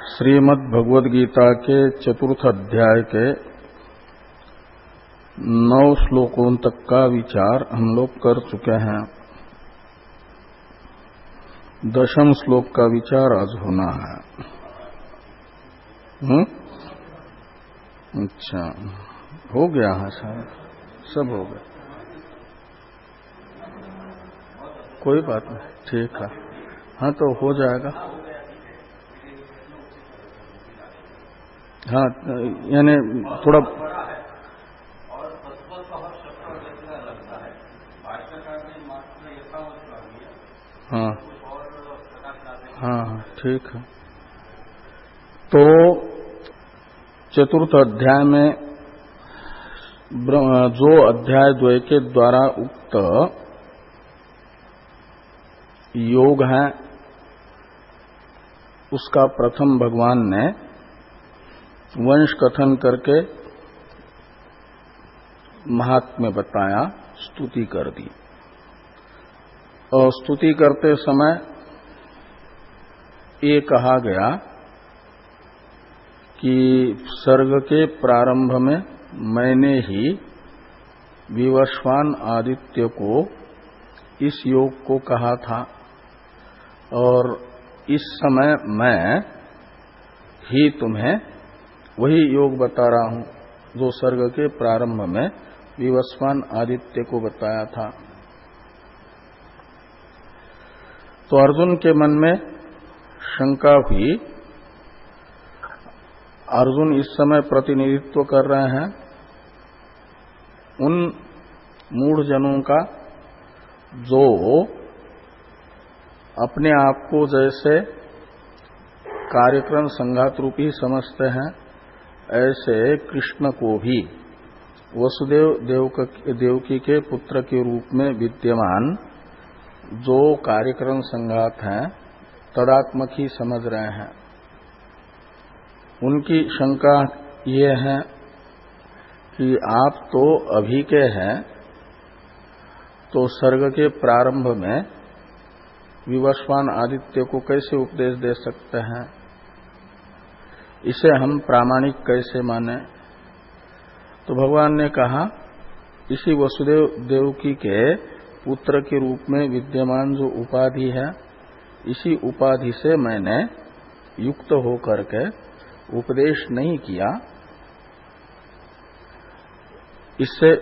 श्रीमद् भगवद गीता के चतुर्थ अध्याय के 9 श्लोकों तक का विचार हम लोग कर चुके हैं। 10वें श्लोक का विचार आज होना है। अच्छा, हो गया है शायद, सब हो गया, कोई बात नहीं, ठीक है। हाँ, तो हो जाएगा। हाँ, यानी थोड़ा हाँ हाँ ठीक है। तो चतुर्थ अध्याय में जो अध्याय द्वय के द्वारा उक्त योग है, उसका प्रथम भगवान ने वंश कथन करके महात्म्य बताया, स्तुति कर दी। और स्तुति करते समय ये कहा गया कि सर्ग के प्रारंभ में मैंने ही विवस्वान आदित्य को इस योग को कहा था, और इस समय मैं ही तुम्हें वही योग बता रहा हूं जो सर्ग के प्रारंभ में विवस्वान आदित्य को बताया था। तो अर्जुन के मन में शंका हुई। अर्जुन इस समय प्रतिनिधित्व कर रहे हैं उन मूढ़ जनों का जो अपने आप को जैसे कार्यक्रम संघात रूपी समझते हैं, ऐसे कृष्ण को भी वसुदेव देवकी के पुत्र के रूप में विद्यमान जो कार्यक्रम संघात हैं तदात्मक ही समझ रहे हैं। उनकी शंका ये है कि आप तो अभी के हैं, तो सर्ग के प्रारंभ में विवस्वान आदित्य को कैसे उपदेश दे सकते हैं, इसे हम प्रामाणिक कैसे माने। तो भगवान ने कहा, इसी वसुदेव देवकी के पुत्र के रूप में विद्यमान जो उपाधि है, इसी उपाधि से मैंने युक्त होकर के उपदेश नहीं किया। इससे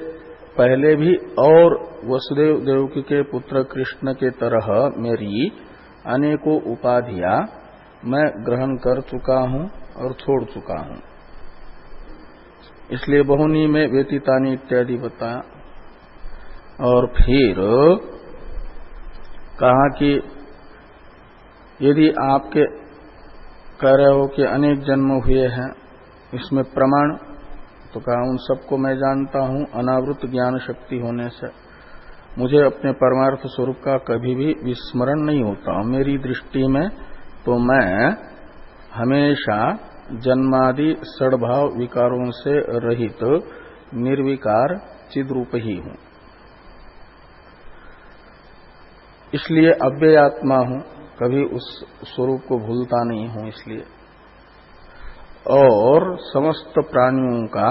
पहले भी और वसुदेव देवकी के पुत्र कृष्ण के तरह मेरी अनेकों उपाधियां मैं ग्रहण कर चुका हूं और छोड़ चुका हूं, इसलिए बहुनी में व्यतीतानी इत्यादि बताया। और फिर कहा कि यदि आपके कह रहे हो कि अनेक जन्म हुए हैं, इसमें प्रमाण, तो कहा उन सबको मैं जानता हूं अनावृत ज्ञान शक्ति होने से। मुझे अपने परमार्थ स्वरूप का कभी भी विस्मरण नहीं होता। मेरी दृष्टि में तो मैं हमेशा जन्मादि सद्भाव विकारों से रहित निर्विकार चिद्रूप ही हूं, इसलिए अव्यय आत्मा हूं, कभी उस स्वरूप को भूलता नहीं हूं। इसलिए और समस्त प्राणियों का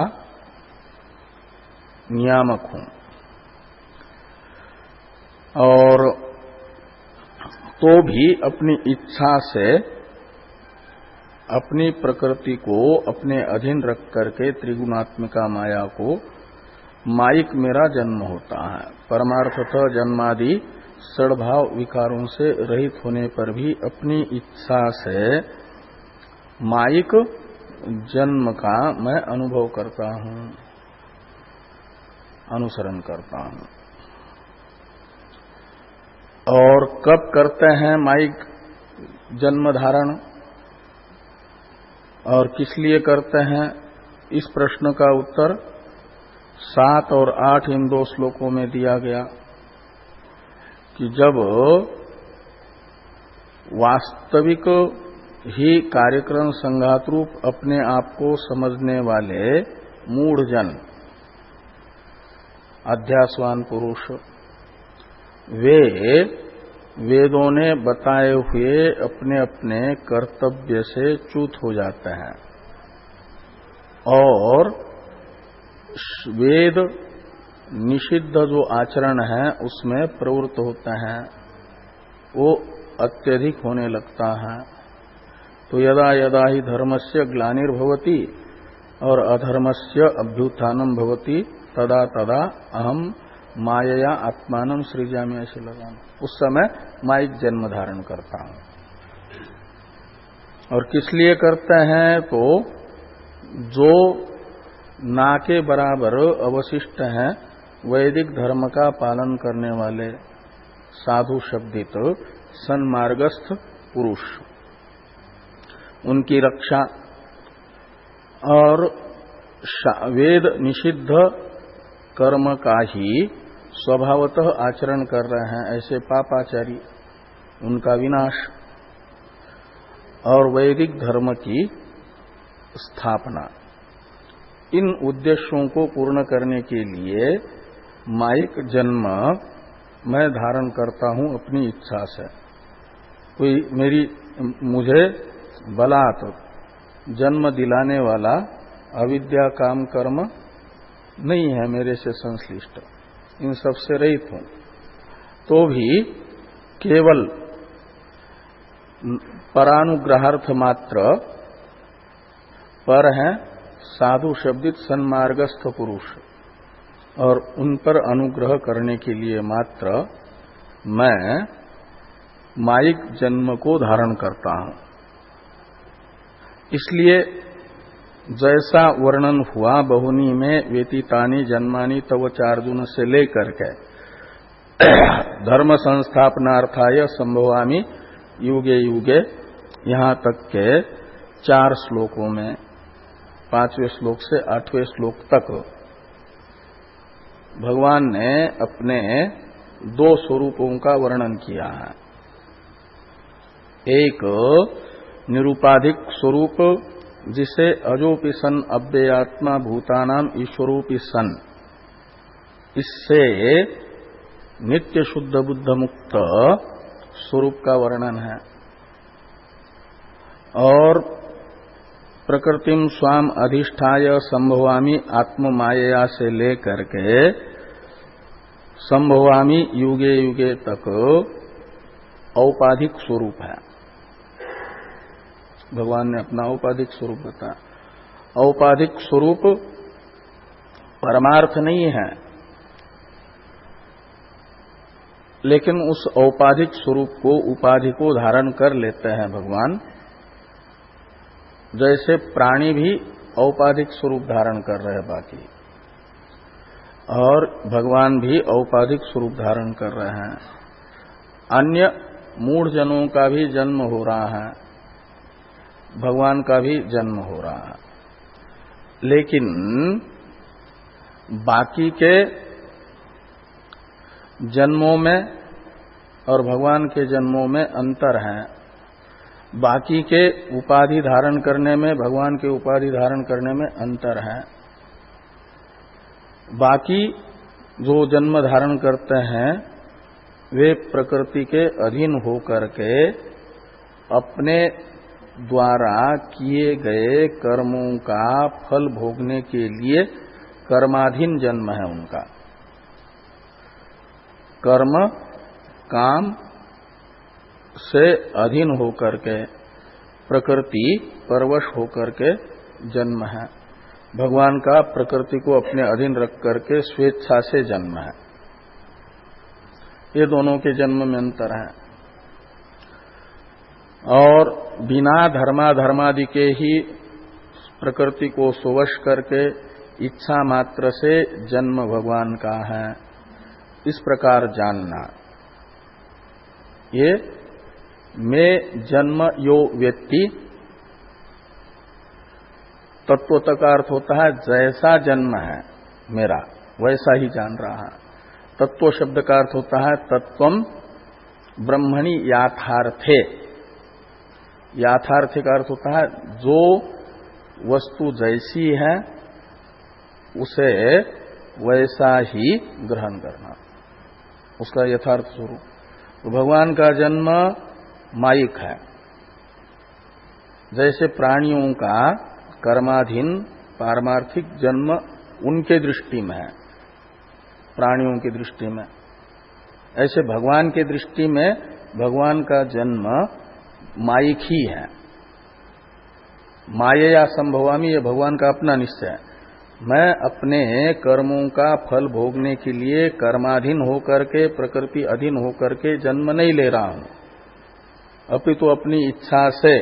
नियामक हूं। और तो भी अपनी इच्छा से अपनी प्रकृति को अपने अधीन रख करके त्रिगुणात्मिका माया को माइक मेरा जन्म होता है। परमार्थतः जन्मादि सद्भाव विकारों से रहित होने पर भी अपनी इच्छा से माइक जन्म का मैं अनुभव करता हूं, अनुसरण करता हूं। और कब करते हैं माइक जन्म धारण और किस लिए करते हैं, इस प्रश्न का उत्तर 7 और 8 इन 2 श्लोकों में दिया गया कि जब वास्तविक ही कार्यक्रम संघात रूप अपने आप को समझने वाले मूढ़ जन, अध्यासवान पुरुष, वे वेदों ने बताए हुए अपने अपने कर्तव्य से च्युत हो जाते हैं और वेद निषिद्ध जो आचरण है उसमें प्रवृत्त होते हैं, वो अत्यधिक होने लगता है। तो यदा यदा ही धर्मस्य ग्लानिर्भवति और अधर्मस्य अभ्युत्थानम भवति तदा तदा अहम मायया आत्मानं सृजामि, ऐसे लगाना। उस समय माइक जन्म धारण करता हूं। और किस लिए करते हैं? तो जो ना के बराबर अवशिष्ट हैं वैदिक धर्म का पालन करने वाले साधु शब्दित सन्मार्गस्थ पुरुष, उनकी रक्षा और वेद निषिद्ध कर्म का ही स्वभावतः आचरण कर रहे हैं ऐसे पापाचारी, उनका विनाश और वैदिक धर्म की स्थापना, इन उद्देश्यों को पूर्ण करने के लिए माइक जन्म मैं धारण करता हूं अपनी इच्छा से। कोई मुझे बलात् जन्म दिलाने वाला अविद्या काम कर्म नहीं है मेरे से संश्लिष्ट, इन सब से रहित हूं। तो भी केवल परानुग्रहार्थ मात्र पर हैं साधु शब्दित सन्मार्गस्थ पुरुष, और उन पर अनुग्रह करने के लिए मात्र मैं माइक जन्म को धारण करता हूं। इसलिए जैसा वर्णन हुआ बहुनी में व्यतीतानि जन्मानि तव चार्जुन से लेकर के धर्म संस्थापनार्थाय संभवामि युगे युगे, यहां तक के 4 श्लोकों में 5वें श्लोक से 8वें श्लोक तक भगवान ने अपने 2 स्वरूपों का वर्णन किया है। एक निरूपाधिक स्वरूप जिसे अजोपि सन अव्ययात्मा भूतानाम ईश्वरोपि सन, इससे नित्य शुद्ध बुद्ध मुक्त स्वरूप का वर्णन है। और प्रकृतिम स्वाम अधिष्ठाय संभवामि आत्म मायया से लेकर के संभवामि युगे युगे तक औपाधिक स्वरूप है। भगवान ने अपना औपाधिक स्वरूप बताया। औपाधिक स्वरूप परमार्थ नहीं है, लेकिन उस औपाधिक स्वरूप को उपाधि को धारण कर लेते हैं भगवान। जैसे प्राणी भी औपाधिक स्वरूप धारण कर रहे हैं बाकी, और भगवान भी औपाधिक स्वरूप धारण कर रहे हैं। अन्य मूढ़ जनों का भी जन्म हो रहा है, भगवान का भी जन्म हो रहा है, लेकिन बाकी के जन्मों में और भगवान के जन्मों में अंतर है। बाकी के उपाधि धारण करने में, भगवान के उपाधि धारण करने में अंतर है। बाकी जो जन्म धारण करते हैं वे प्रकृति के अधीन होकर के अपने द्वारा किए गए कर्मों का फल भोगने के लिए कर्माधीन जन्म है उनका। कर्म काम से अधीन होकर के प्रकृति परवश होकर के जन्म है। भगवान का प्रकृति को अपने अधीन रख करके स्वेच्छा से जन्म है। ये दोनों के जन्म में अंतर है। और बिना धर्मादि के ही प्रकृति को स्ववश करके इच्छा मात्र से जन्म भगवान का है, इस प्रकार जानना। ये में जन्म यो व्यक्ति तत्वतः का अर्थ होता है जैसा जन्म है मेरा वैसा ही जान रहा है। तत्व शब्द का अर्थ होता है तत्वम ब्रह्मणि याथार्थे। याथार्थे का अर्थ होता है जो वस्तु जैसी है उसे वैसा ही ग्रहण करना, उसका यथार्थ स्वरूप। तो भगवान का जन्म मायिक है। जैसे प्राणियों का कर्माधीन पारमार्थिक जन्म उनके दृष्टि में है, प्राणियों की दृष्टि में, ऐसे भगवान की दृष्टि में भगवान का जन्म मायिक ही है। मायया संभवामि, ये भगवान का अपना निश्चय है। मैं अपने कर्मों का फल भोगने के लिए कर्माधीन होकर के, प्रकृति अधीन होकर के जन्म नहीं ले रहा हूं, अपितु अपनी इच्छा से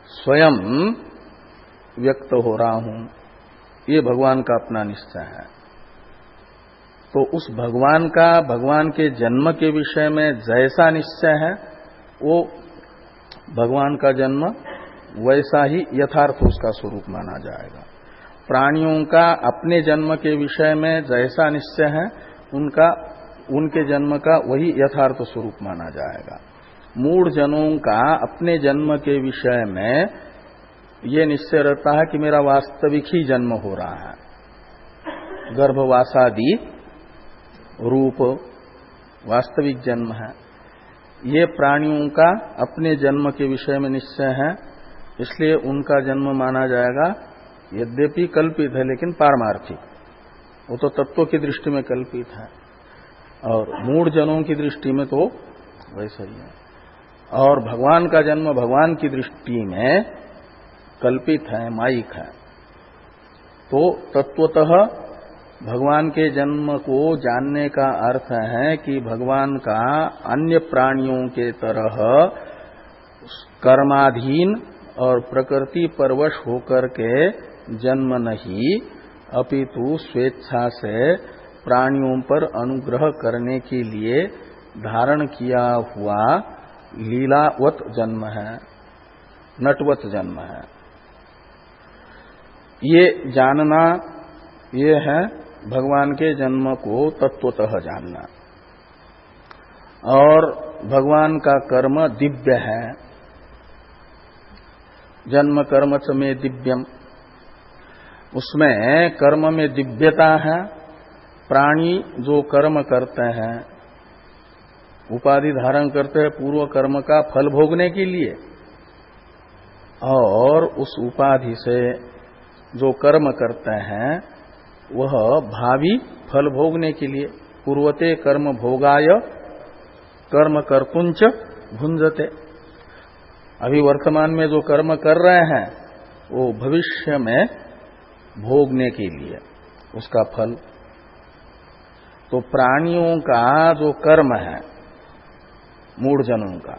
स्वयं व्यक्त हो रहा हूं। ये भगवान का अपना निश्चय है। तो उस भगवान का, भगवान के जन्म के विषय में जैसा निश्चय है, वो भगवान का जन्म वैसा ही यथार्थ उसका स्वरूप माना जाएगा। प्राणियों का अपने जन्म के विषय में जैसा निश्चय है, उनके जन्म का वही यथार्थ स्वरूप माना जाएगा। मूढ़ जनों का अपने जन्म के विषय में ये निश्चय रहता है कि मेरा वास्तविक ही जन्म हो रहा है, गर्भवासादि रूप वास्तविक जन्म है। ये प्राणियों का अपने जन्म के विषय में निश्चय है, इसलिए उनका जन्म माना जाएगा यद्यपि कल्पित है लेकिन पारमार्थिक, वो तो तत्व की दृष्टि में कल्पित है, और मूढ़ जनों की दृष्टि में तो वैसा ही है। और भगवान का जन्म भगवान की दृष्टि में कल्पित है, मायिक है। तो तत्वतः भगवान के जन्म को जानने का अर्थ है कि भगवान का अन्य प्राणियों के तरह कर्माधीन और प्रकृति परवश होकर के जन्म नहीं, अपितु स्वेच्छा से प्राणियों पर अनुग्रह करने के लिए धारण किया हुआ लीलावत जन्म है, नटवत जन्म है। ये जानना, ये है भगवान के जन्म को तत्वतः जानना। और भगवान का कर्म दिव्य है, जन्म कर्म च में दिव्यम, उसमें कर्म में दिव्यता है। प्राणी जो कर्म करते हैं, उपाधि धारण करते हैं पूर्व कर्म का फल भोगने के लिए, और उस उपाधि से जो कर्म करते हैं वह भावी फल भोगने के लिए। पूर्वते कर्म भोगाय कर्म कर्तुंच भुंजते, अभी वर्तमान में जो कर्म कर रहे हैं वो भविष्य में भोगने के लिए उसका फल। तो प्राणियों का जो कर्म है, मूढ़ जनों का,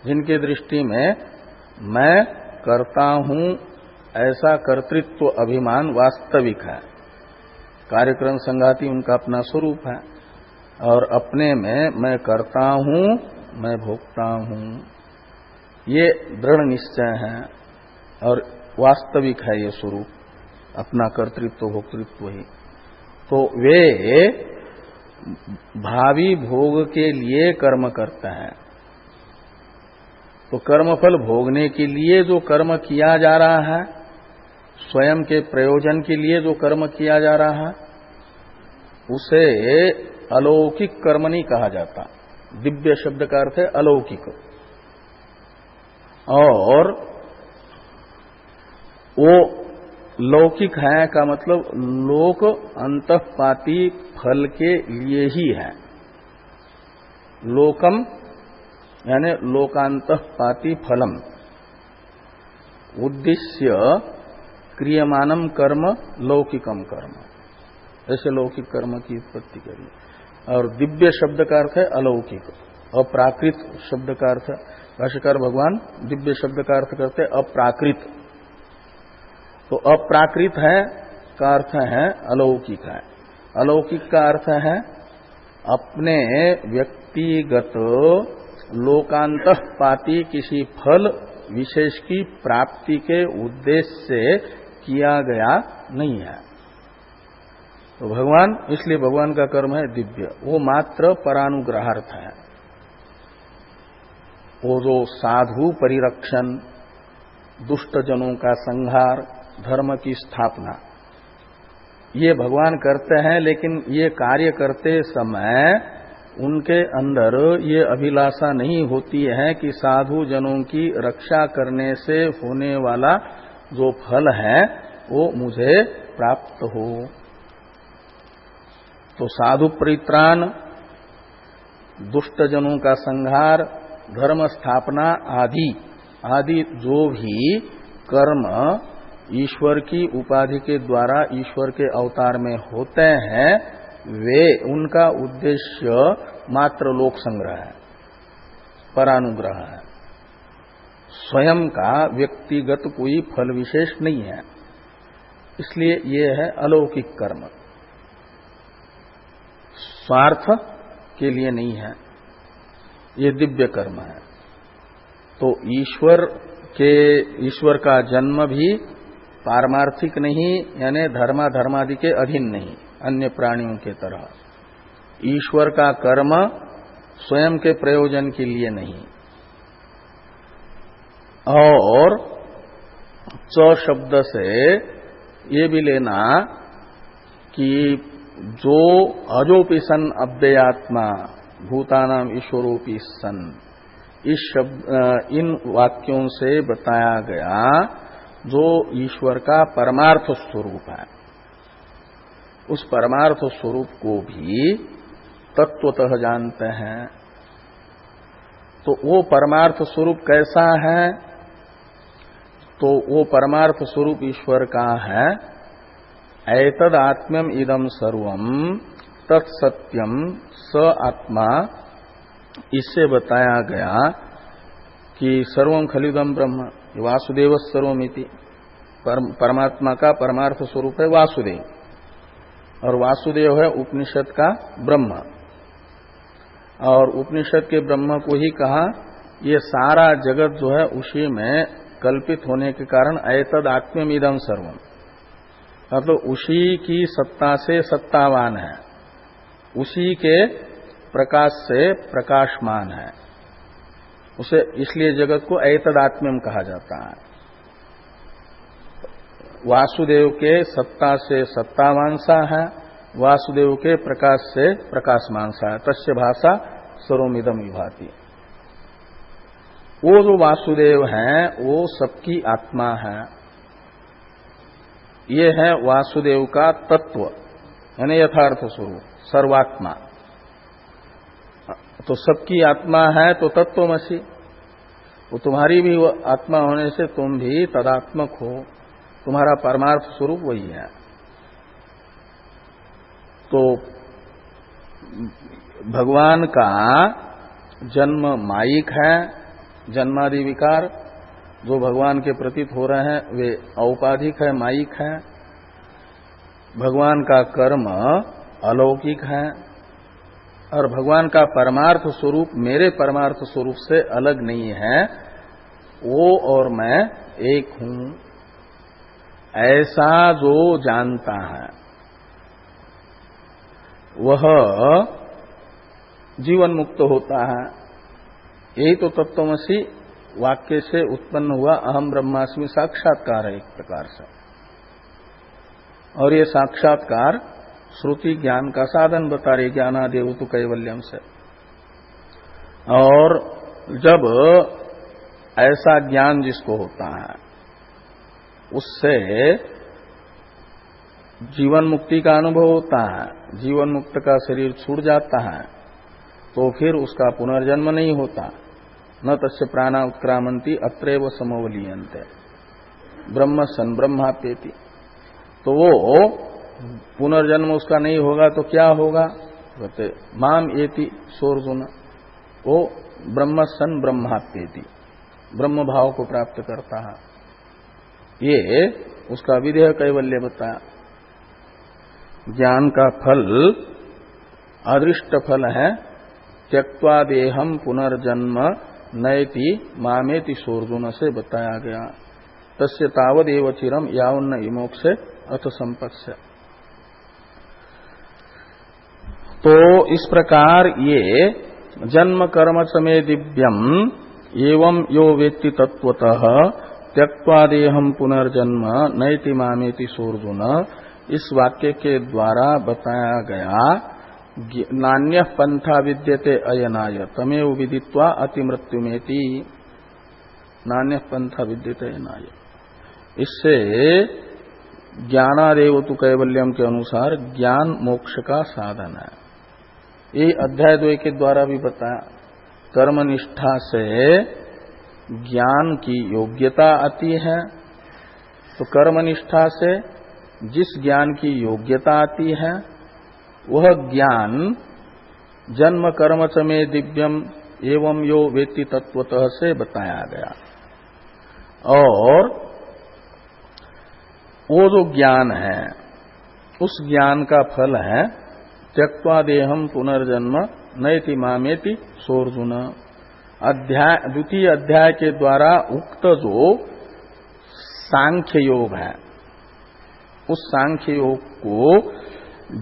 जिनके दृष्टि में मैं करता हूं ऐसा कर्तृत्व अभिमान वास्तविक है, कार्यक्रम संघाती उनका अपना स्वरूप है, और अपने में मैं करता हूं, मैं भोगता हूं, ये दृढ़ निश्चय है और वास्तविक है ये स्वरूप, अपना कर्तृत्व भोक्तृत्व ही। तो वे भावी भोग के लिए कर्म करते हैं। तो कर्मफल भोगने के लिए जो कर्म किया जा रहा है, स्वयं के प्रयोजन के लिए जो कर्म किया जा रहा है, उसे अलौकिक कर्म नहीं कहा जाता। दिव्य शब्द का अर्थ है अलौकिक। और वो लौकिक है का मतलब लोक अंतःपाती फल के लिए ही है। लोकम यानी लोकांतःपाती फलम, उद्देश्य क्रियमानम कर्म लौकिकम कर्म, ऐसे लौकिक कर्म की उत्पत्ति करी। और दिव्य शब्द का अर्थ है अलौकिक। अप्राकृत शब्द का अर्थ, भाष्यकार भगवान दिव्य शब्द का अर्थ करते अप्राकृत। तो अप्राकृत है का अर्थ है अलौकिक है। अलौकिक का अर्थ है अपने व्यक्तिगत लोकांतःपाती किसी फल विशेष की प्राप्ति के उद्देश्य से किया गया नहीं है। तो भगवान, इसलिए भगवान का कर्म है दिव्य, वो मात्र परानुग्रहार्थ है। वो जो साधु परिरक्षण, दुष्ट जनों का संहार, धर्म की स्थापना, ये भगवान करते हैं, लेकिन ये कार्य करते समय उनके अंदर ये अभिलाषा नहीं होती है कि साधु जनों की रक्षा करने से होने वाला जो फल है वो मुझे प्राप्त हो। तो साधु परित्राण, दुष्ट जनों का संहार, धर्म स्थापना आदि जो भी कर्म ईश्वर की उपाधि के द्वारा ईश्वर के अवतार में होते हैं, वे उनका उद्देश्य मात्र लोक संग्रह है, परानुग्रह है। स्वयं का व्यक्तिगत कोई फल विशेष नहीं है। इसलिए ये है अलौकिक कर्म, स्वार्थ के लिए नहीं है, ये दिव्य कर्म है। तो ईश्वर का जन्म भी पारमार्थिक नहीं, यानी धर्मादि के अधीन नहीं, अन्य प्राणियों के तरह। ईश्वर का कर्म स्वयं के प्रयोजन के लिए नहीं। और च शब्द से ये भी लेना कि जो अजोपि सन अव्ययात्मा भूतानाम ईश्वरोपि सन, इन वाक्यों से बताया गया जो ईश्वर का परमार्थ स्वरूप है, उस परमार्थ स्वरूप को भी तत्वतः जानते हैं। तो वो परमार्थ स्वरूप कैसा है? तो वो परमार्थ स्वरूप ईश्वर का है एतद आत्म्यम इदम सर्वम तत्सत्यम स आत्मा। इससे बताया गया कि सर्वम खलिदम ब्रह्म, वासुदेव सर्वमिति। परमात्मा का परमार्थ स्वरूप है वासुदेव, और वासुदेव है उपनिषद का ब्रह्म। और उपनिषद के ब्रह्म को ही कहा, ये सारा जगत जो है उसी में कल्पित होने के कारण एतद आत्म्यम इदम सर्वम, मतलब उसी की सत्ता से सत्तावान है, उसी के प्रकाश से प्रकाशमान है, उसे इसलिए जगत को एतदात्म्यम कहा जाता है। वासुदेव के सत्ता से सत्तावान सा है, वासुदेव के प्रकाश से प्रकाशमान सा है। तस्य भाषा सर्वमिदं विभाति। वो जो वासुदेव हैं वो सबकी आत्मा है। ये है वासुदेव का तत्व, यानी यथार्थ स्वरूप, सर्वात्मा। तो सबकी आत्मा है तो तत्वमसि, वो तुम्हारी भी वो आत्मा होने से तुम भी तदात्मक हो, तुम्हारा परमार्थ स्वरूप वही है। तो भगवान का जन्म मायिक है, जन्मादि विकार जो भगवान के प्रतीत हो रहे हैं वे औपाधिक है, मायिक है। भगवान का कर्म अलौकिक है, और भगवान का परमार्थ स्वरूप मेरे परमार्थ स्वरूप से अलग नहीं है, वो और मैं एक हूं, ऐसा जो जानता है वह जीवन मुक्त होता है। यही तो तत्वमसि वाक्य से उत्पन्न हुआ अहम ब्रह्मास्मि साक्षात्कार है एक प्रकार से। और ये साक्षात्कार श्रुति ज्ञान का साधन बता रही, ज्ञानादेव तो कैवल्यम से। और जब ऐसा ज्ञान जिसको होता है उससे जीवन मुक्ति का अनुभव होता है, जीवन मुक्त का शरीर छूट जाता है, तो फिर उसका पुनर्जन्म नहीं होता। न तस्य प्राणा उत्क्रामंती अत्रैव समवलीयन्ते ब्रह्म सन ब्रह्माप्येति। तो वो पुनर्जन्म उसका नहीं होगा तो क्या होगा? कहते माम एति सोर्जुन, वो ब्रह्म सन ब्रह्माप्येति, ब्रह्म भाव को प्राप्त करता है। ये उसका विधेय कैवल्य बताया। ज्ञान का फल अदृष्ट फल है, त्यक्त्वा देहम पुनर्जन्म नयति मामेति सोर्जुन से बताया गया। तस्य तावदेव चिरम यावन्न विमोक्ष अथ संपत्स्य। तो इस प्रकार ये जन्म कर्म समय दिव्यम एवं यो वेत्ति तत्वतः त्यक्त्वा देहम पुनर्जन्म नयति मामेति सोर्जुन, इस वाक्य के द्वारा बताया गया नान्य पंथा विद्यते अयनाय तमेव विदित्वा अतिमृत्युमेति। नान्य पंथा विद्यते अयनाय, इससे ज्ञानादेव तु कैवल्यम के अनुसार ज्ञान मोक्ष का साधन है। ये अध्याय 2 के द्वारा भी बताया। कर्मनिष्ठा से ज्ञान की योग्यता आती है, तो कर्मनिष्ठा से जिस ज्ञान की योग्यता आती है वह ज्ञान जन्म कर्म च में दिव्यम एवं यो वेत्ति तत्वतः से बताया गया। और वो जो ज्ञान है उस ज्ञान का फल है त्यक्त्वा देहम पुनर्जन्म नयति मामेति सोऽर्जुन। अध्याय 2 अध्याय के द्वारा उक्त जो सांख्य योग है, उस सांख्य योग को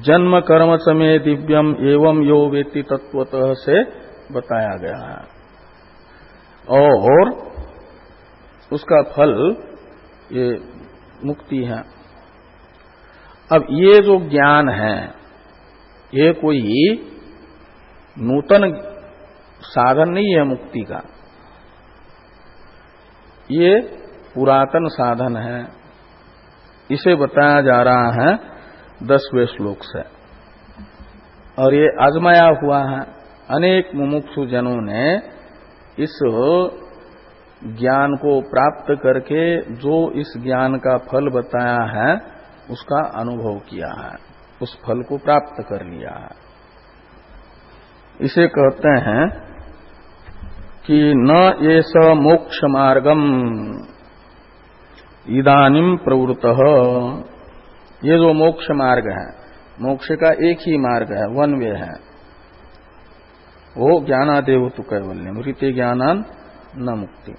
जन्म कर्म च में दिव्यम एवं यो वेत्ति तत्वतः से बताया गया है। और उसका फल ये मुक्ति है। अब ये जो ज्ञान है ये कोई नूतन साधन नहीं है मुक्ति का, ये पुरातन साधन है। इसे बताया जा रहा है 10वें श्लोक से। और ये आजमाया हुआ है। अनेक मुमुक्षु जनों ने इस ज्ञान को प्राप्त करके जो इस ज्ञान का फल बताया है उसका अनुभव किया है, उस फल को प्राप्त कर लिया है। इसे कहते हैं कि न एष मोक्ष मार्गम इदानीम प्रवृत्तः। ये जो मोक्ष मार्ग है, मोक्ष का एक ही मार्ग है, वन वे है, वो ज्ञानादेव तु कैवल्यम ऋते ज्ञानान न मुक्ति।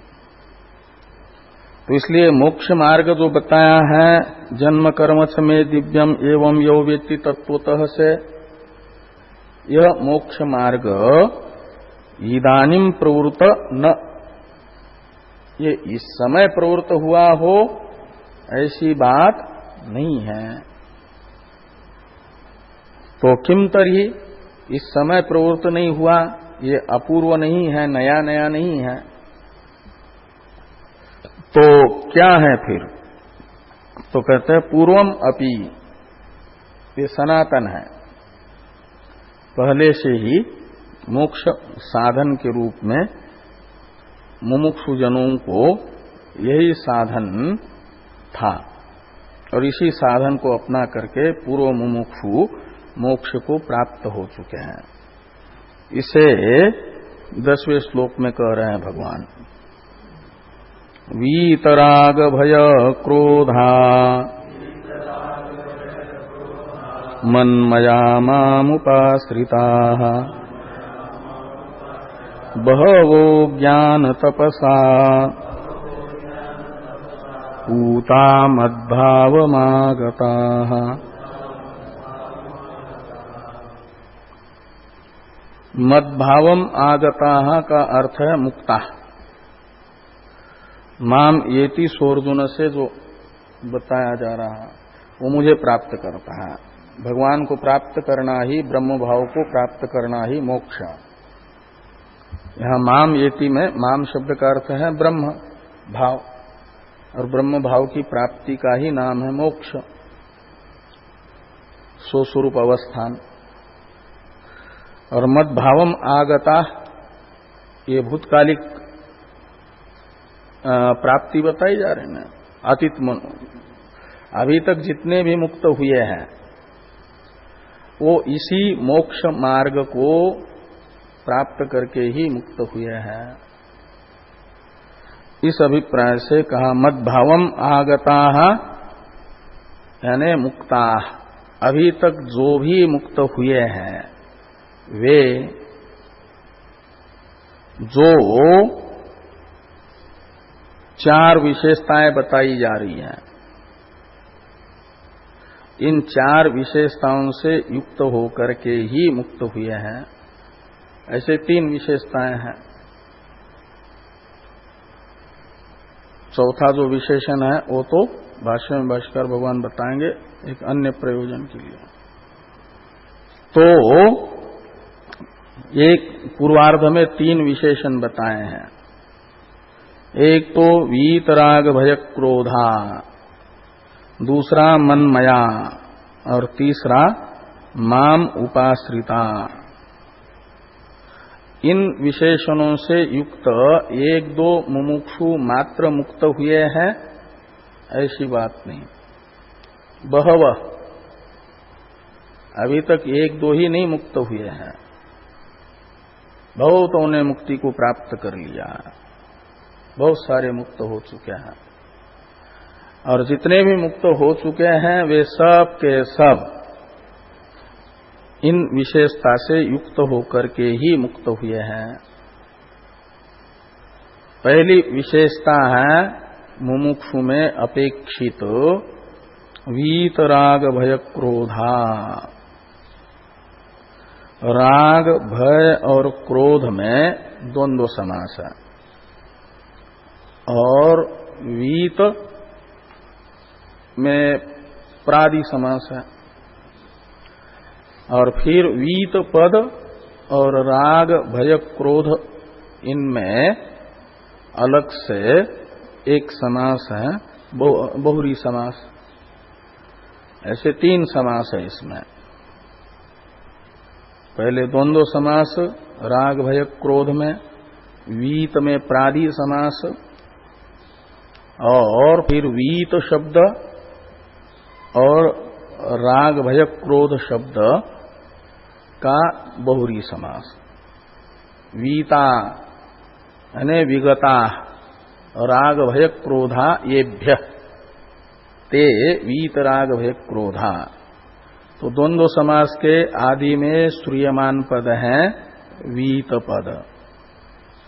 तो इसलिए मोक्ष मार्ग जो बताया है जन्म कर्म च में दिव्यम एवं यो वेत्ति तत्वतः से, यह मोक्ष मार्ग इदानीम प्रवृत्त न, ये इस समय प्रवृत्त हुआ हो ऐसी बात नहीं है। तो किम तर्हि, इस समय प्रवृत्त नहीं हुआ, ये अपूर्व नहीं है, नया नया नहीं है, तो क्या है फिर? तो कहते हैं पूर्वम अपि, ये सनातन है, पहले से ही मोक्ष साधन के रूप में मुमुक्षु जनों को यही साधन था और इसी साधन को अपना करके पूर्व मुमुक्षु मोक्ष को प्राप्त हो चुके हैं। इसे 10वें श्लोक में कह रहे हैं भगवान। वीतराग भय क्रोधा मन्मया मामुपाश्रिताः बहवो ज्ञान तपसा पूता मद्भावमागताः। मद्भावम आगताः का अर्थ है मुक्ता। माम येति सोऽर्जुन से जो बताया जा रहा है वो मुझे प्राप्त करता है। भगवान को प्राप्त करना ही, ब्रह्म भाव को प्राप्त करना ही मोक्ष। यहां माम येति में माम शब्द का अर्थ है ब्रह्म भाव, और ब्रह्म भाव की प्राप्ति का ही नाम है मोक्ष, स्वस्वरूप अवस्थान। और मद्भावम आगता, ये भूतकालिक प्राप्ति बताई जा रही है। अतीत अभी तक जितने भी मुक्त हुए हैं वो इसी मोक्ष मार्ग को प्राप्त करके ही मुक्त हुए हैं। इस अभिप्राय से कहा मद्भावम आगताः, यानी मुक्ता। अभी तक जो भी मुक्त हुए हैं वे जो 4 विशेषताएं बताई जा रही हैं, इन 4 विशेषताओं से युक्त होकर के ही मुक्त हुए हैं। ऐसे 3 विशेषताएं हैं। चौथा जो विशेषण है वो तो भाष्य में भाष्यकार भगवान बताएंगे एक अन्य प्रयोजन के लिए। तो एक पूर्वार्ध में 3 विशेषण बताए हैं। एक तो वीतराग भय क्रोधा, दूसरा मनमया और तीसरा माम उपाश्रिता। इन विशेषणों से युक्त 1-2 मुमुक्षु मात्र मुक्त हुए हैं ऐसी बात नहीं, बहवः अभी तक 1-2 ही नहीं मुक्त हुए हैं, बहुतों ने मुक्ति को प्राप्त कर लिया, बहुत सारे मुक्त हो चुके हैं। और जितने भी मुक्त हो चुके हैं वे सब के सब इन विशेषता से युक्त होकर के ही मुक्त हुए हैं। पहली विशेषता है मुमुक्षु में अपेक्षित वीतराग भय क्रोधा। राग भय और क्रोध में द्वंद्व समास है और वीत में प्रादि समास है और फिर वीत पद और राग भय क्रोध इनमें अलग से एक समास है बहुरी समास। ऐसे 3 समास है इसमें। पहले द्वंद्व समास राग भय क्रोध में, वीत में प्रादि समास और फिर वीत शब्द और राग भय क्रोध शब्द का बहुरी समास। वीता यानी विगता राग भय क्रोधा येभ्य ते वीत राग भय क्रोधा। तो द्वंद्व समास के आदि में श्रूयमान पद है वीत पद,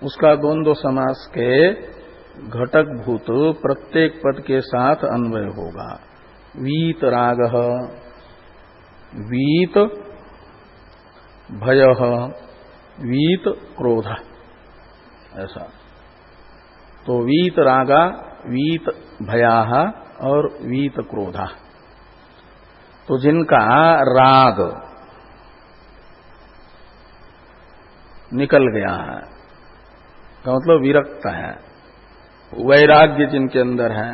उसका द्वंद्व समास के घटक भूत प्रत्येक पद के साथ अन्वय होगा। वीत राग, वीत भय, वीत क्रोध, ऐसा। तो वीत रागा, वीत भया और वीत क्रोधा। तो जिनका राग निकल गया है का मतलब विरक्त है, वैराग्य जिनके अंदर है,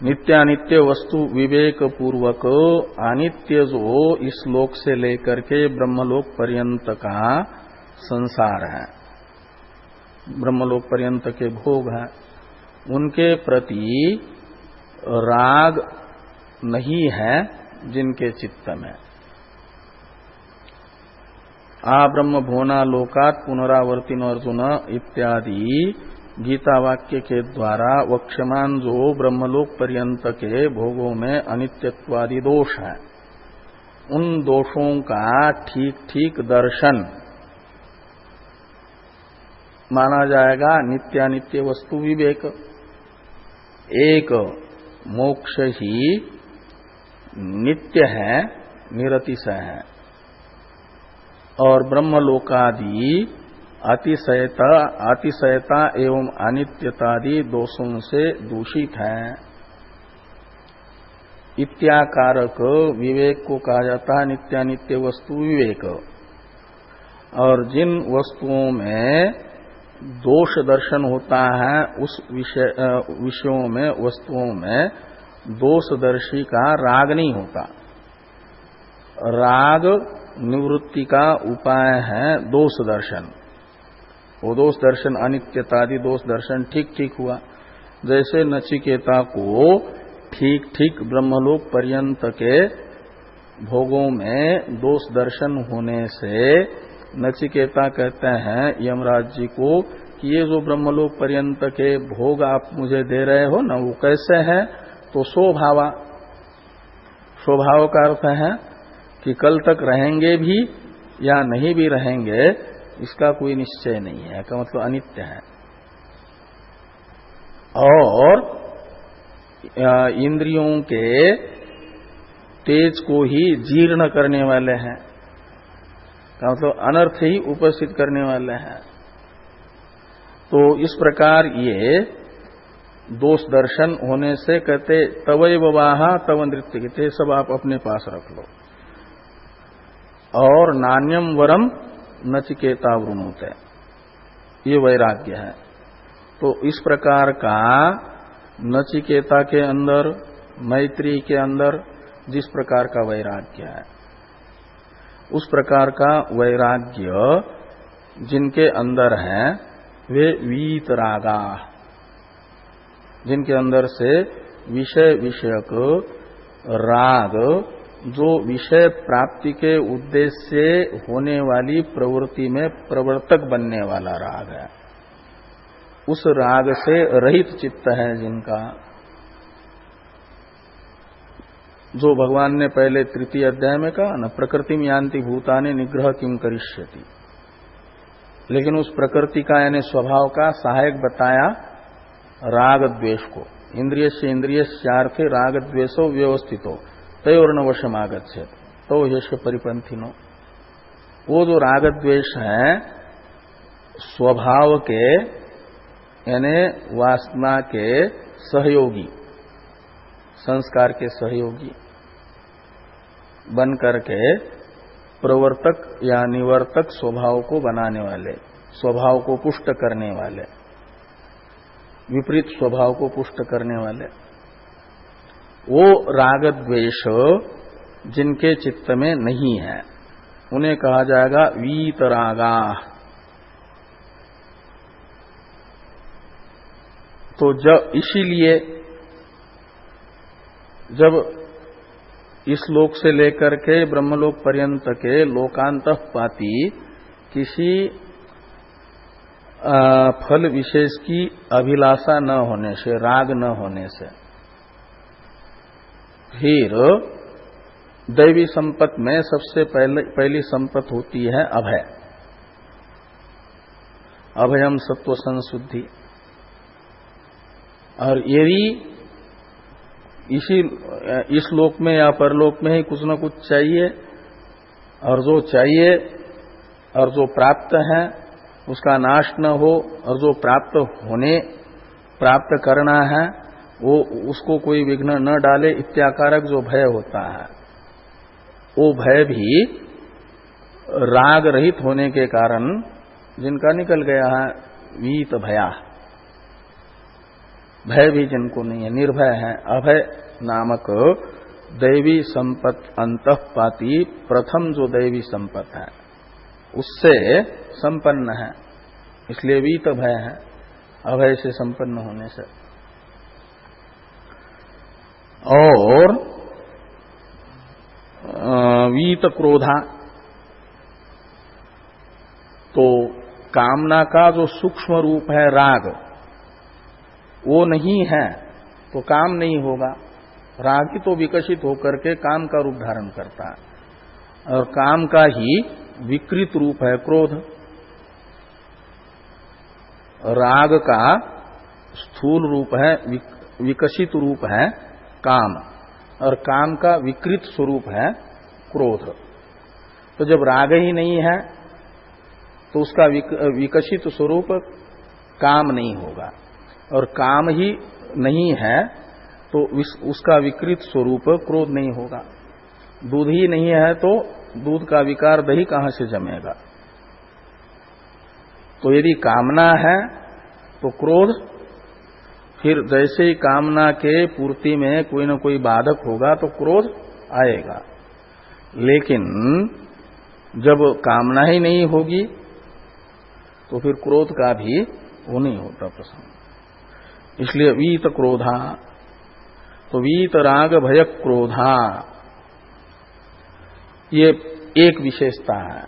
नित्यानित्य वस्तु विवेक पूर्वक अनित्य जो इस लोक से लेकर के ब्रह्मलोक पर्यंत का संसार है, ब्रह्मलोक पर्यंत के भोग है, उनके प्रति राग नहीं है जिनके चित्त में। आ ब्रह्म भुवना लोकात् पुनरावर्तिनो अर्जुन इत्यादि गीता वाक्य के द्वारा वक्ष्यमान जो ब्रह्मलोक पर्यंत के भोगों में अनित्यत्वादि दोष है, उन दोषों का ठीक ठीक दर्शन माना जाएगा नित्यानित्य वस्तु विवेक। एक मोक्ष ही नित्य है, निरतिशय है, और ब्रह्मलोकादि अतिशयता एवं अनित्यतादि दोषों से दूषित है। इत्याकारक विवेक को कहा जाता है नित्यानित्य वस्तु विवेक। और जिन वस्तुओं में दोष दर्शन होता है उस विषयों में, वस्तुओं में दोषदर्शी का राग नहीं होता। राग निवृत्ति का उपाय है दोष दर्शन। वो दोष दर्शन अनित्यतादि दोष दर्शन ठीक ठीक हुआ। जैसे नचिकेता को ठीक ठीक ब्रह्मलोक पर्यंत के भोगों में दोष दर्शन होने से नचिकेता कहते हैं यमराज जी को कि ये जो ब्रह्मलोक पर्यंत के भोग आप मुझे दे रहे हो ना, वो कैसे हैं? तो स्वभावा, स्वभाव का अर्थ है कि कल तक रहेंगे भी या नहीं भी रहेंगे, इसका कोई निश्चय नहीं है, का मतलब अनित्य है। और इंद्रियों के तेज को ही जीर्ण करने वाले हैं, का मतलब अनर्थ ही उपस्थित करने वाले हैं। तो इस प्रकार ये दोष दर्शन होने से कहते तवैव वाहा तव नृत्य कहते सब आप अपने पास रख लो। और नान्यम वरम नचिकेता वृणुते, ये वैराग्य है। तो इस प्रकार का नचिकेता के अंदर, मैत्री के अंदर जिस प्रकार का वैराग्य है, उस प्रकार का वैराग्य जिनके अंदर है वे वीतरागा, जिनके अंदर से विषय विषयक राग, जो विषय प्राप्ति के उद्देश्य से होने वाली प्रवृत्ति में प्रवर्तक बनने वाला राग है, उस राग से रहित चित्त है जिनका, जो भगवान ने पहले तृतीय अध्याय में कहा न, प्रकृतिम यान्ति भूतानि निग्रह किम करिष्यति। लेकिन उस प्रकृति का यानी स्वभाव का सहायक बताया राग द्वेष को। इंद्रिय से इंद्रिय चार्थे राग द्वेषो व्यवस्थितो तयोर्न वशमागच्छेत तो यश परिपंथिनो। वो जो राग द्वेष है स्वभाव के यानी वासना के सहयोगी, संस्कार के सहयोगी बन करके प्रवर्तक या निवर्तक स्वभाव को बनाने वाले, स्वभाव को पुष्ट करने वाले, विपरीत स्वभाव को पुष्ट करने वाले, वो राग द्वेष जिनके चित्त में नहीं है उन्हें कहा जाएगा वीतरागा। तो जब इसीलिए जब इस लोक से लेकर के ब्रह्मलोक पर्यंत के लोकांतःपाती किसी फल विशेष की अभिलाषा न होने से, राग न होने से, फिर दैवी संपत में सबसे पहली संपत होती है अभय, अभयम सत्व संशुद्धि। और यदि इस लोक में या परलोक में ही कुछ न कुछ चाहिए, और जो चाहिए और जो प्राप्त है उसका नाश न हो, और जो प्राप्त करना है वो उसको कोई विघ्न न डाले इत्याकारक जो भय होता है, वो भय भी राग रहित होने के कारण जिनका निकल गया है वीत भया, भय भी जिनको नहीं है, निर्भय है। अभय नामक दैवी संपत अंतःपाती प्रथम जो दैवी संपत है उससे संपन्न है, इसलिए वीत भय है, अभय से संपन्न होने से। और वीत क्रोधा, तो कामना का जो सूक्ष्म रूप है राग, वो नहीं है तो काम नहीं होगा। राग ही तो विकसित होकर के काम का रूप धारण करता है, और काम का ही विकृत रूप है क्रोध। राग का स्थूल रूप है, विकसित रूप है काम, और काम का विकृत स्वरूप है क्रोध। तो जब राग ही नहीं है तो उसका विकसित स्वरूप काम नहीं होगा, और काम ही नहीं है तो उसका विकृत स्वरूप क्रोध नहीं होगा। दूध ही नहीं है तो दूध का विकार दही कहां से जमेगा। तो यदि कामना है तो क्रोध, फिर जैसे ही कामना के पूर्ति में कोई न कोई बाधक होगा तो क्रोध आएगा। लेकिन जब कामना ही नहीं होगी तो फिर क्रोध का भी वो नहीं होता प्रसंग। इसलिए वीत क्रोधा, तो वीत राग भय क्रोधा, ये एक विशेषता है।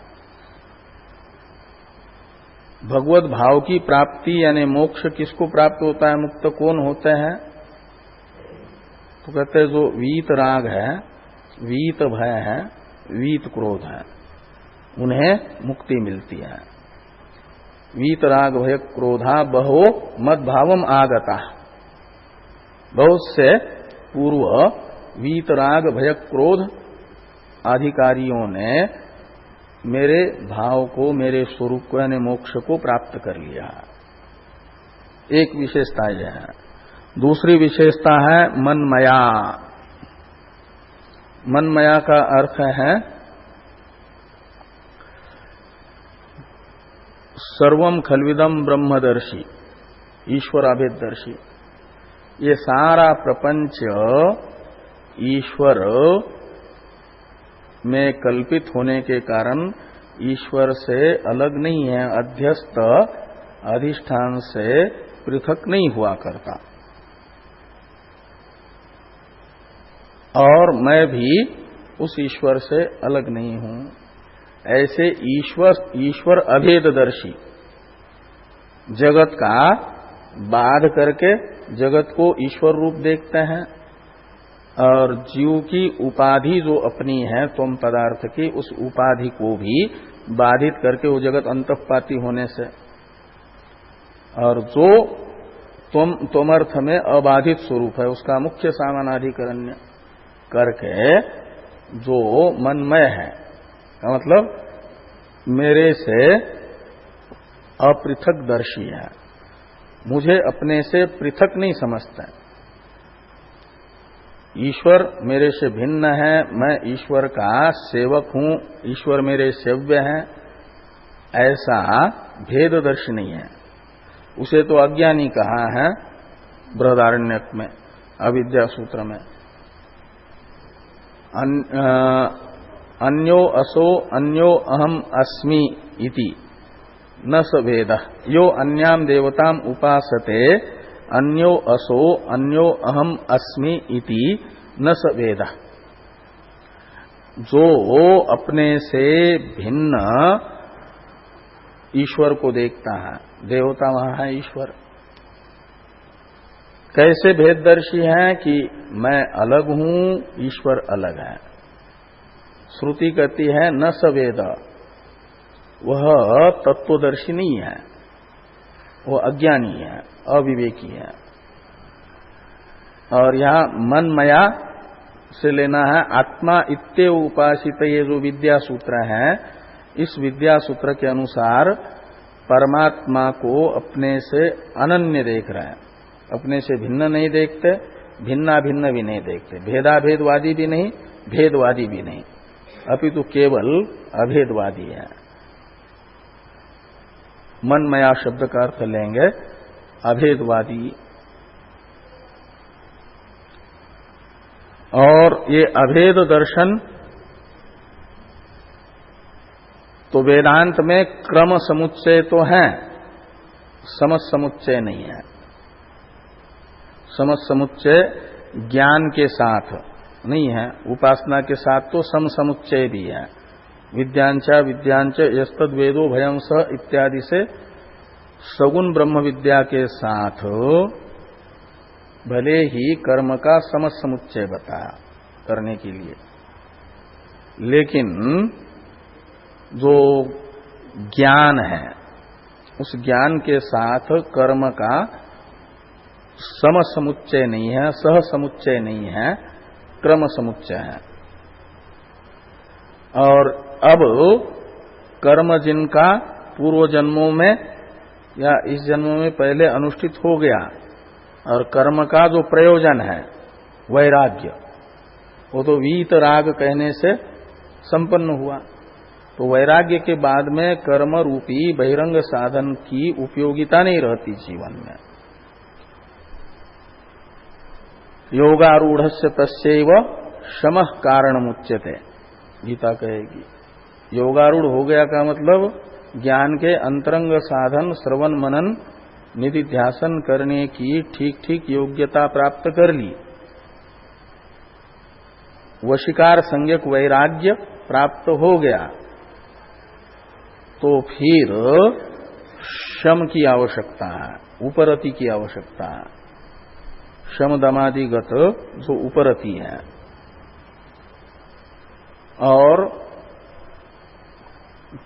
भगवत भाव की प्राप्ति यानी मोक्ष किसको प्राप्त होता है, मुक्त कौन होते हैं? तो कहते हैं जो वीत राग है, वीत भय है, वीत क्रोध है, उन्हें मुक्ति मिलती है। वीत राग भय क्रोधा बहो मद भावम आगता, बहुत से पूर्व वीत राग भय क्रोध अधिकारियों ने मेरे भाव को, मेरे स्वरूप को यानी मोक्ष को प्राप्त कर लिया। एक विशेषता यह है। दूसरी विशेषता है मनमया। मनमया का अर्थ है सर्वम खलविदम ब्रह्मदर्शी, ईश्वर अभेददर्शी। ये सारा प्रपंच ईश्वर में कल्पित होने के कारण ईश्वर से अलग नहीं है, अध्यस्त अधिष्ठान से पृथक नहीं हुआ करता। और मैं भी उस ईश्वर से अलग नहीं हूं। ऐसे ईश्वर अभेददर्शी, जगत का बाध करके जगत को ईश्वर रूप देखते हैं और जीव की उपाधि जो अपनी है त्वम पदार्थ की, उस उपाधि को भी बाधित करके वो जगत अंतःपाती होने से, और जो त्वमर्थ में अबाधित स्वरूप है उसका मुख्य सामानाधिकरण्य करके जो मनमय है, का मतलब मेरे से अपृथक दर्शी है, मुझे अपने से पृथक नहीं समझता। ईश्वर मेरे से भिन्न है, मैं ईश्वर का सेवक हूं, ईश्वर मेरे सेव्य है, ऐसा भेददर्शी नहीं है। उसे तो अज्ञानी कहा है बृहदारण्यक में, अविद्या सूत्र में। अन्यो असो अन्यो अहम अस्मि इति न स वेदः यो अन्याम देवताम उपासते अन्यो असो अन्यो अहम अस्मि इति न स वेदः। जो अपने से भिन्न ईश्वर को देखता है, देवता वहां है ईश्वर, कैसे भेददर्शी है कि मैं अलग हूं, ईश्वर अलग है। श्रुति कहती है न स वेद, वह तत्वदर्शी नहीं है, वह अज्ञानी है, अविवेकी है। और यहां मनमया से लेना है आत्मा इत्येव उपासित, ये जो विद्या सूत्र है, इस विद्या सूत्र के अनुसार परमात्मा को अपने से अनन्य देख रहे हैं, अपने से भिन्न नहीं देखते, भिन्ना भिन्न भी नहीं देखते, भेदाभेदवादी भी नहीं, भेदवादी भी नहीं, अपितु केवल अभेदवादी है। मनमया शब्द का अर्थ लेंगे अभेदवादी। और ये अभेद दर्शन तो वेदांत में क्रम समुच्चय तो है, समझ समुच्चय नहीं है। समझ समुच्चय ज्ञान के साथ नहीं है, उपासना के साथ तो सम समुच्चय भी है। विद्यांच यस्तद वेदो भयं स इत्यादि से सगुण ब्रह्म विद्या के साथ भले ही कर्म का समझ समुच्चय बताया करने के लिए, लेकिन जो ज्ञान है उस ज्ञान के साथ कर्म का सम समुच्चय नहीं है, सह समुच्चय नहीं है, क्रम समुच्चय है। और अब कर्म जिनका पूर्व जन्मों में या इस जन्म में पहले अनुष्ठित हो गया, और कर्म का जो प्रयोजन है वैराग्य, वो तो वीत राग कहने से संपन्न हुआ। तो वैराग्य के बाद में कर्म रूपी बहिरंग साधन की उपयोगिता नहीं रहती जीवन में। योगारूढ़स्य तस्यैव शमः कारणमुच्यते, गीता कहेगी। योगारूढ़ हो गया का मतलब ज्ञान के अंतरंग साधन श्रवण मनन निधिध्यासन करने की ठीक ठीक योग्यता प्राप्त कर ली, वशीकार संज्ञक वैराग्य प्राप्त हो गया, तो फिर शम की आवश्यकता है, उपरति की आवश्यकता है, शम दमादिगत जो उपरति है। और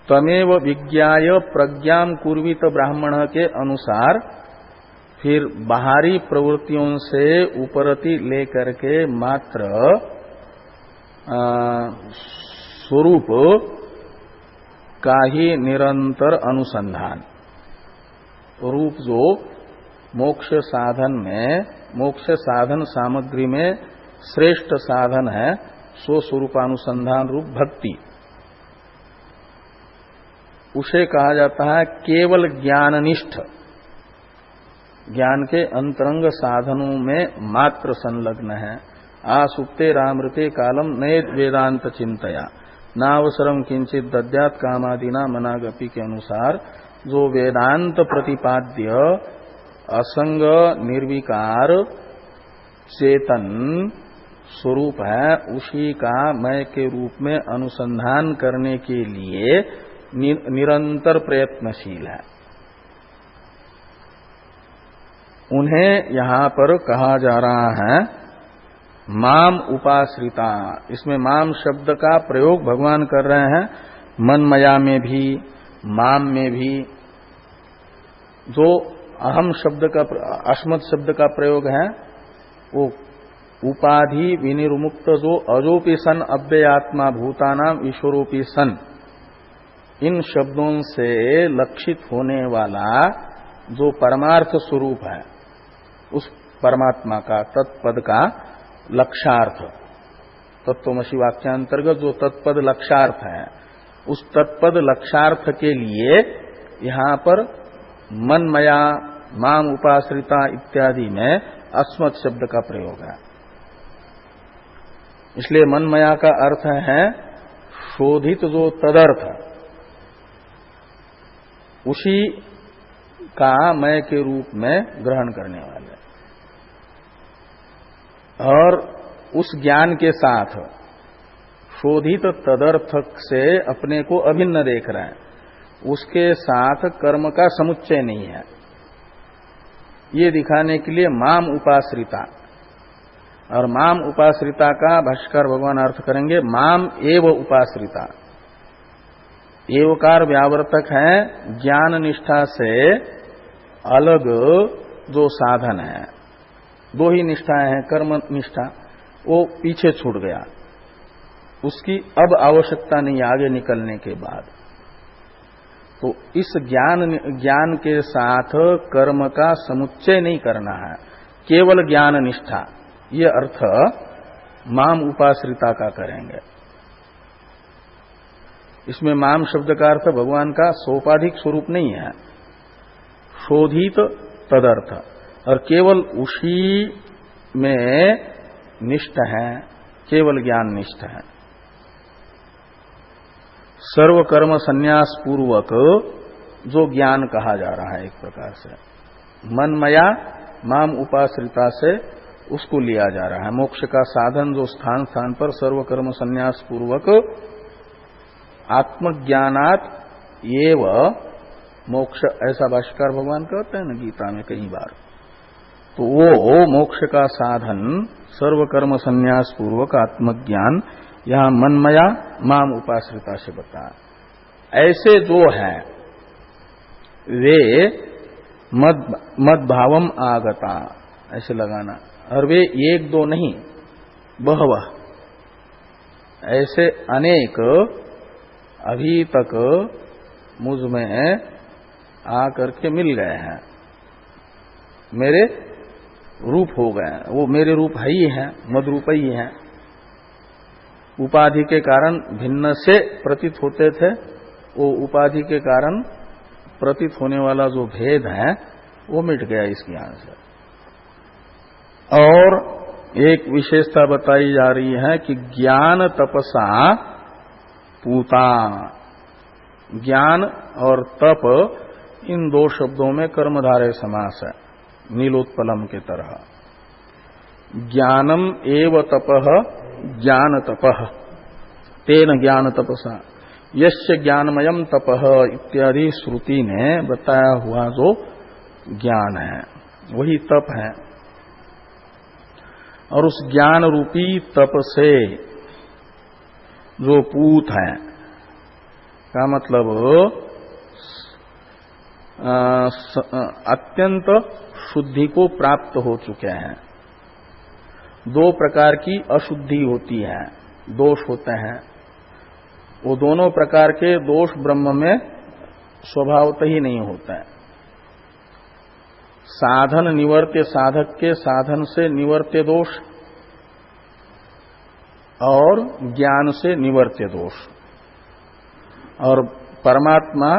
तमेव विज्ञाय प्रज्ञाम कुर्वित ब्राह्मण के अनुसार फिर बाहरी प्रवृत्तियों से उपरति लेकर के मात्र स्वरूप का ही निरंतर अनुसंधान, रूप जो मोक्ष साधन में मोक्ष साधन सामग्री में श्रेष्ठ साधन है स्वस्वरूपानुसंधान रूप भक्ति। उसे कहा जाता है केवल ज्ञाननिष्ठ, ज्ञान के अंतरंग साधनों में मात्र संलग्न है। आसुप्ते रामृते कालम नए वेदांत चिंतया नावसरम किंचित दद्यात कामादिना मनागपि के अनुसार जो वेदांत प्रतिपाद्य असंग निर्विकार चेतन स्वरूप है, उसी का मय के रूप में अनुसंधान करने के लिए निरंतर प्रयत्नशील है। उन्हें यहां पर कहा जा रहा है माम उपाश्रिता। इसमें माम शब्द का प्रयोग भगवान कर रहे हैं मनमया में भी, माम में भी। जो अहम शब्द का, अस्मत् शब्द का प्रयोग है वो उपाधि विनिर्मुक्त जो अजोपि सन अव्ययात्मा भूतानाम ईश्वरोपि सन, इन शब्दों से लक्षित होने वाला जो परमार्थ स्वरूप है उस परमात्मा का, तत्पद का लक्षार्थ, तत्वमसि वाक्यांतर्गत जो तत्पद लक्षार्थ है, उस तत्पद लक्षार्थ के लिए यहां पर मनमया, माम उपाश्रिता इत्यादि में अस्मत् शब्द का प्रयोग है। इसलिए मनमया का अर्थ है शोधित जो तदर्थ, उसी का मय के रूप में ग्रहण करने वाले, और उस ज्ञान के साथ शोधित तदर्थ से अपने को अभिन्न देख रहे हैं, उसके साथ कर्म का समुच्चय नहीं है, ये दिखाने के लिए माम उपाश्रिता। और माम उपाश्रिता का भाष्कर भगवान अर्थ करेंगे माम एव उपाश्रिता। एवकार व्यावर्तक है ज्ञान निष्ठा से अलग जो साधन है। दो ही निष्ठाएं हैं, कर्म निष्ठा वो पीछे छूट गया, उसकी अब आवश्यकता नहीं आगे निकलने के बाद। तो इस ज्ञान के साथ कर्म का समुच्चय नहीं करना है, केवल ज्ञान निष्ठा, ये अर्थ माम उपाश्रिता का करेंगे। इसमें माम शब्द का अर्थ भगवान का सोपाधिक स्वरूप नहीं है, शोधित तदर्थ, और केवल उसी में निष्ठ है, केवल ज्ञान निष्ठ है। सर्व कर्म संन्यास पूर्वक जो ज्ञान कहा जा रहा है, एक प्रकार से मनमया माम उपाश्रिता से उसको लिया जा रहा है। मोक्ष का साधन जो स्थान स्थान पर सर्व कर्म संन्यास पूर्वक आत्मज्ञानात एव मोक्ष, ऐसा भाष्यकार भगवान कहते हैं ना गीता में कई बार। तो वो मोक्ष का साधन सर्व कर्म संन्यास पूर्वक आत्मज्ञान यहां मनमया माम उपाश्रिता से बता। ऐसे जो है वे मद भावम आगता, ऐसे लगाना, और वे एक दो नहीं बहवह, ऐसे अनेक अभी तक मुझ में आकर के मिल गए हैं, मेरे रूप हो गए हैं। वो मेरे रूप है ही है, मद रूप ही है। उपाधि के कारण भिन्न से प्रतीत होते थे, वो उपाधि के कारण प्रतीत होने वाला जो भेद है वो मिट गया इस ज्ञान से। और एक विशेषता बताई जा रही है कि ज्ञान तपसा पूता, ज्ञान और तप इन दो शब्दों में कर्मधारय समास है, नीलोत्पलम के तरह। ज्ञानम एव तपः ज्ञान तपः तेन ज्ञान तपसा यस्य ज्ञानमयम तपः इत्यादि श्रुति ने बताया हुआ जो ज्ञान है वही तप है। और उस ज्ञान रूपी तप से जो पूत है, का मतलब अत्यंत शुद्धि को प्राप्त हो चुके हैं। दो प्रकार की अशुद्धि होती है, दोष होते हैं, वो दोनों प्रकार के दोष ब्रह्म में स्वभावतः ही नहीं होते हैं। साधन निवर्त्य साधक के साधन से निवर्त्य दोष और ज्ञान से निवर्त्य दोष, और परमात्मा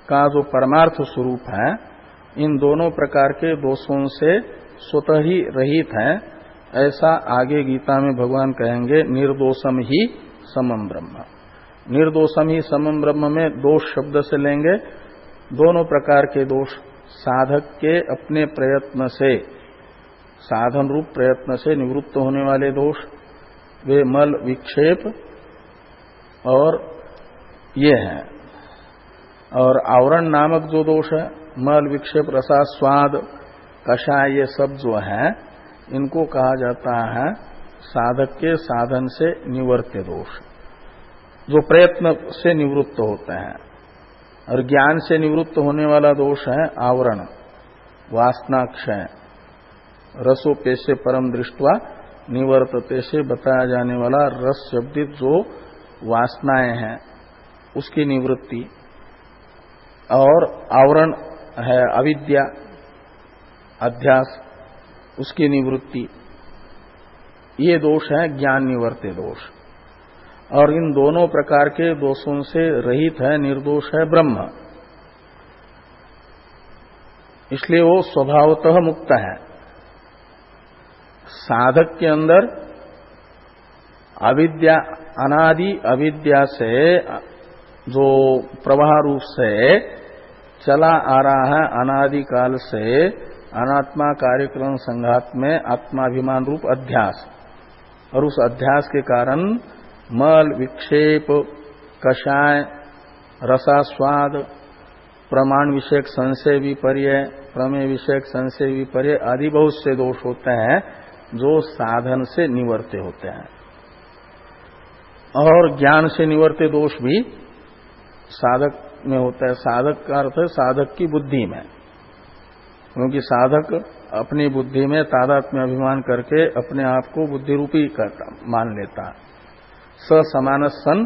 का जो परमार्थ स्वरूप है इन दोनों प्रकार के दोषों से स्वतः ही रहित है। ऐसा आगे गीता में भगवान कहेंगे, निर्दोषम ही समम ब्रह्म। निर्दोषम ही समम ब्रह्म में दोष शब्द से लेंगे दोनों प्रकार के दोष, साधक के अपने प्रयत्न से, साधन रूप प्रयत्न से निवृत्त होने वाले दोष, वे मल विक्षेप और ये हैं। और आवरण नामक जो दोष है, मल विक्षेप रसास्वाद कषाय, ये सब जो है इनको कहा जाता है साधक के साधन से निवर्त्य दोष, जो प्रयत्न से निवृत्त होते हैं। और ज्ञान से निवृत्त होने वाला दोष है आवरण, वासनाक्षय, रसोपे से परम दृष्टवा निवर्तते से बताया जाने वाला रस शब्दित जो वासनाएं हैं उसकी निवृत्ति, और आवरण है अविद्या अध्यास, उसकी निवृत्ति। ये दोष है ज्ञान निवर्त्य दोष। और इन दोनों प्रकार के दोषों से रहित है, निर्दोष है ब्रह्म, इसलिए वो स्वभावतः मुक्त है। साधक के अंदर अविद्या, अनादि अविद्या से जो प्रवाह रूप से चला आ रहा है अनादि काल से अनात्मा कार्यक्रम संघात में आत्माभिमान रूप अध्यास, और उस अध्यास के कारण मल विक्षेप कषाय रसास्वाद प्रमाण विषयक संशय विपर्य प्रमेय विषयक संशय विपर्य आदि बहुत से दोष होते हैं जो साधन से निवर्त्य होते हैं। और ज्ञान से निवर्त्य दोष भी साधक में होता है। साधक का अर्थ है साधक की बुद्धि में, क्योंकि साधक अपनी बुद्धि में तादात्म्य अभिमान करके अपने आप को बुद्धि रूपी मान लेता है। स समान सन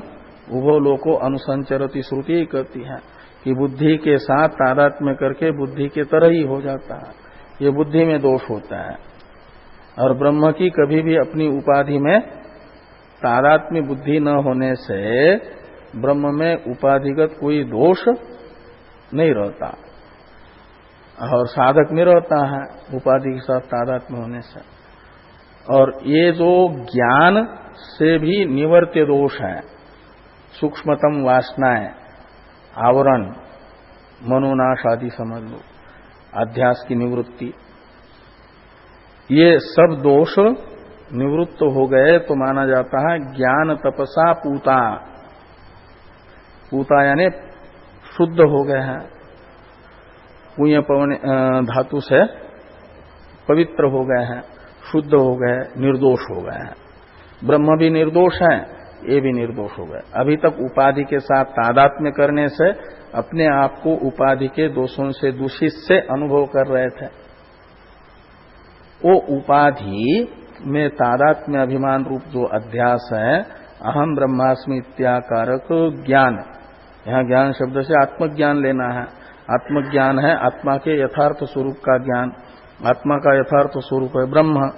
उभो लोको अनुसंचरति श्रुति कहती है कि बुद्धि के साथ तादात्म्य करके बुद्धि के तरह ही हो जाता है। ये बुद्धि में दोष होता है। और ब्रह्म की कभी भी अपनी उपाधि में तादात्म्य बुद्धि न होने से ब्रह्म में उपाधिगत कोई दोष नहीं रहता, और साधक में रहता है उपाधि के साथ तादात्म्य होने से। और ये जो ज्ञान से भी निवर्त्य दोष है, सूक्ष्मतम वासनाएं, आवरण, मनोनाश आदि समझ लो, अध्यास की निवृत्ति, ये सब दोष निवृत्त हो गए तो माना जाता है ज्ञान तपसा पूता। पूता यानी शुद्ध हो गए हैं, पुण्य पवन धातु से पवित्र हो गए हैं, शुद्ध हो गए, निर्दोष हो गए हैं। ब्रह्म भी निर्दोष है, ये भी निर्दोष हो गए। अभी तक उपाधि के साथ तादात्म्य करने से अपने आप को उपाधि के दोषों से दूषित से अनुभव कर रहे थे। वो उपाधि में तादात्म्य अभिमान रूप जो अध्यास है, अहम ब्रह्मास्मि इत्याकारक ज्ञान, यहाँ ज्ञान शब्द से आत्मज्ञान लेना है। आत्मज्ञान है आत्मा के यथार्थ स्वरूप का ज्ञान, आत्मा का यथार्थ स्वरूप है ब्रह्म,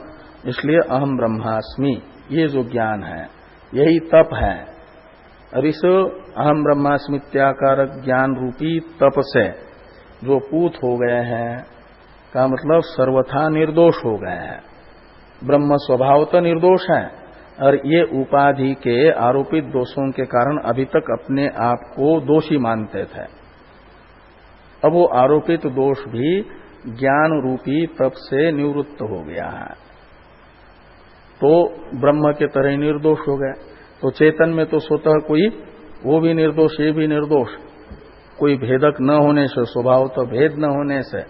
इसलिए अहम ब्रह्मास्मि, ये जो ज्ञान है यही तप है। और इस अहम ब्रह्मास्मित्याकारक ज्ञान रूपी तप से जो पूत हो गए हैं, का मतलब सर्वथा निर्दोष हो गए हैं। ब्रह्म स्वभावतः निर्दोष है, और ये उपाधि के आरोपित दोषों के कारण अभी तक अपने आप को दोषी मानते थे। अब वो आरोपित दोष भी ज्ञान रूपी तप से निवृत्त हो गया है, तो ब्रह्म के तरह ही निर्दोष हो गए। तो चेतन में तो स्वतः कोई वो भी निर्दोष ये भी निर्दोष, कोई भेदक न होने से, स्वभाव तो भेद न होने से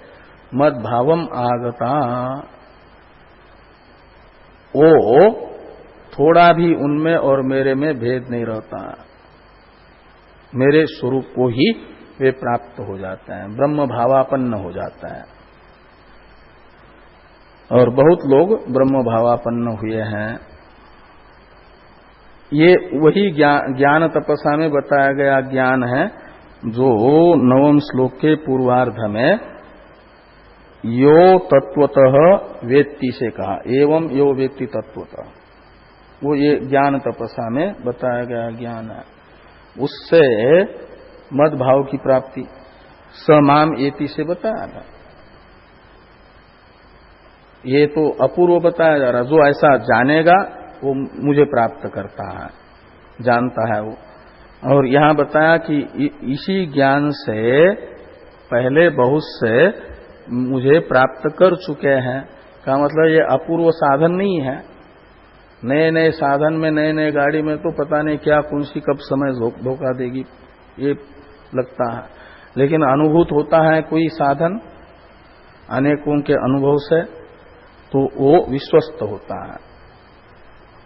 मद भावम आगता, वो थोड़ा भी उनमें और मेरे में भेद नहीं रहता, मेरे स्वरूप को ही वे प्राप्त हो जाते हैं, ब्रह्म भावापन्न हो जाता है। और बहुत लोग ब्रह्म भावापन्न हुए हैं। ये वही ज्ञान तपस्या में बताया गया ज्ञान है जो 9वें श्लोक के पूर्वार्ध में यो तत्वतः वेत्ति से कहा, एवं यो वेत्ति तत्वतः, वो ये ज्ञान तपस्या में बताया गया ज्ञान है, उससे मद भाव की प्राप्ति समाम एति से बताया गया। ये तो अपूर्व बताया जा रहा, जो ऐसा जानेगा वो मुझे प्राप्त करता है, जानता है वो। और यहां बताया कि इसी ज्ञान से पहले बहुत से मुझे प्राप्त कर चुके हैं, का मतलब ये अपूर्व साधन नहीं है। नए नए साधन में, नए नए गाड़ी में तो पता नहीं क्या कौन सी कब समय धोखा देगी ये लगता है, लेकिन अनुभूत होता है कोई साधन अनेकों के अनुभव से तो वो विश्वस्त होता है।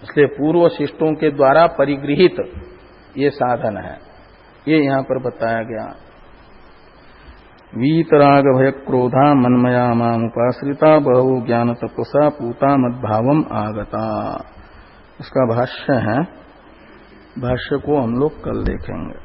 इसलिए पूर्व शिष्टों के द्वारा परिगृहित ये साधन है, ये यहां पर बताया गया। वीतराग भय क्रोधा मनमया माम उपाश्रिता बहु ज्ञान तपसा पूता मद्भावम आगता। इसका भाष्य है, भाष्य को हम लोग कल देखेंगे।